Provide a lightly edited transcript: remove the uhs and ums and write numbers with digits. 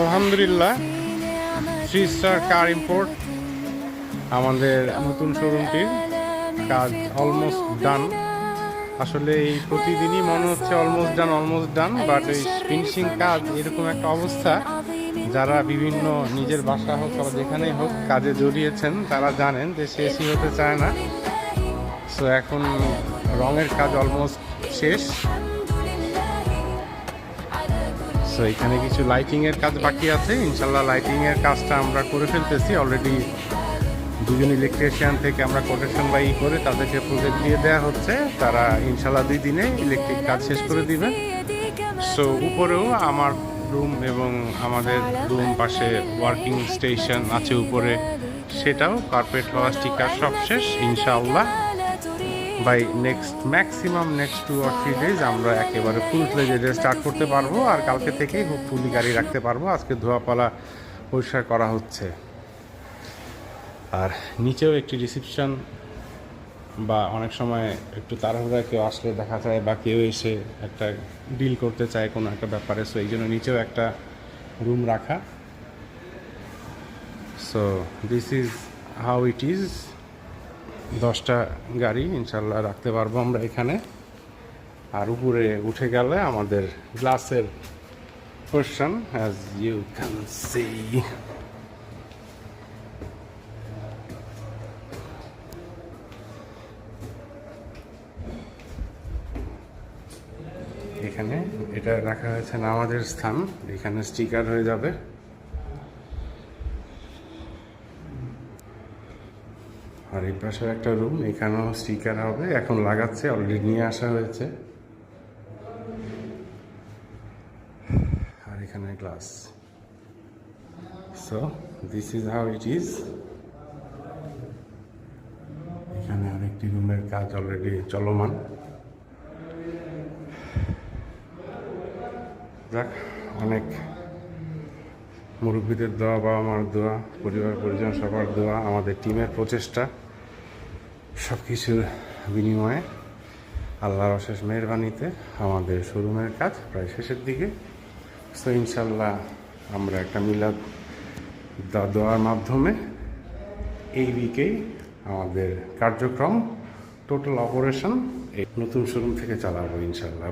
আলহামদুলিল্লাহ, 3 স্টার কার ইম্পোর্ট আমাদের নতুন শোরুমটির কাজ অলমোস্ট ডান। আসলে এই প্রতিদিনই মনে হচ্ছে অলমোস্ট ডান, বাট এই ফিনিশিং কাজ এরকম একটা অবস্থা, যারা বিভিন্ন নিজের বাসা হোক বা যেখানেই হোক কাজে জড়িয়েছেন তারা জানেন যে শেষই হতে চায় না। সো এখন রঙের কাজ অলমোস্ট শেষ। সো এখানে কিছু লাইটিংয়ের কাজ বাকি আছে, ইনশাল্লাহ লাইটিংয়ের কাজটা আমরা করে ফেলতেছি অলরেডি। দুজন ইলেকট্রিশিয়ান থেকে আমরা কোটেশন বাই করে তাদেরকে প্রজেক্ট দিয়ে দেওয়া হচ্ছে, তারা ইনশাল্লাহ 2 দিনে ইলেকট্রিক কাজ শেষ করে দিবে। সো উপরেও আমার রুম এবং আমাদের রুম পাশে ওয়ার্কিং স্টেশন আছে উপরে, সেটাও কার্পেট প্লাস্টিকার সব শেষ ইনশাআল্লাহ। By maximum next 2 or 3 days আমরা একেবারে ফুল ফ্লেজে স্টার্ট করতে পারবো, আর কালকে থেকেই ফুলি গাড়ি রাখতে পারবো। আজকে ধোয়াপালা পরিষ্কার করা হচ্ছে। আর নিচেও একটি রিসেপশন, বা অনেক সময় একটু তাড়াহুড়া কেউ আসলে দেখা যায় বা কেউ এসে একটা ডিল করতে চায় কোনো একটা ব্যাপারে, সো এই জন্য নিচেও একটা রুম রাখা। So this is how it is. 10টা গাড়ি ইনশাল্লাহ রাখতে পারবো আমরা এখানে। আর উপরে উঠে গেলে আমাদের গ্লাসের portion, as you can see. এখানে এটা রাখা হয়েছে আমাদের স্থান, এখানে স্টিকার হয়ে যাবে। আর এই পাশে একটা রুম, এখানেও স্টিকার হবে, এখন লাগাচ্ছে, অলরেডি নিয়ে আসা হয়েছে। আর এখানে glass. So this is how it is. এখানে আরেকটি রুমের কাজ অলরেডি চলমান। যাক, অনেক মুরব্বীদের দোয়া, বাবা মার দোয়া, পরিবার পরিজন সবার দোয়া, আমাদের টিমের প্রচেষ্টা, সব কিছুর বিনিময়ে আল্লাহর অশেষ মেহেরবানিতে আমাদের শোরুমের কাজ প্রায় শেষের দিকে। সো ইনশাল্লাহ আমরা একটা মিলাদ দোয়ার মাধ্যমে এই উইকেই আমাদের কার্যক্রম টোটাল অপারেশন এই নতুন শোরুম থেকে চালাবো ইনশাল্লাহ।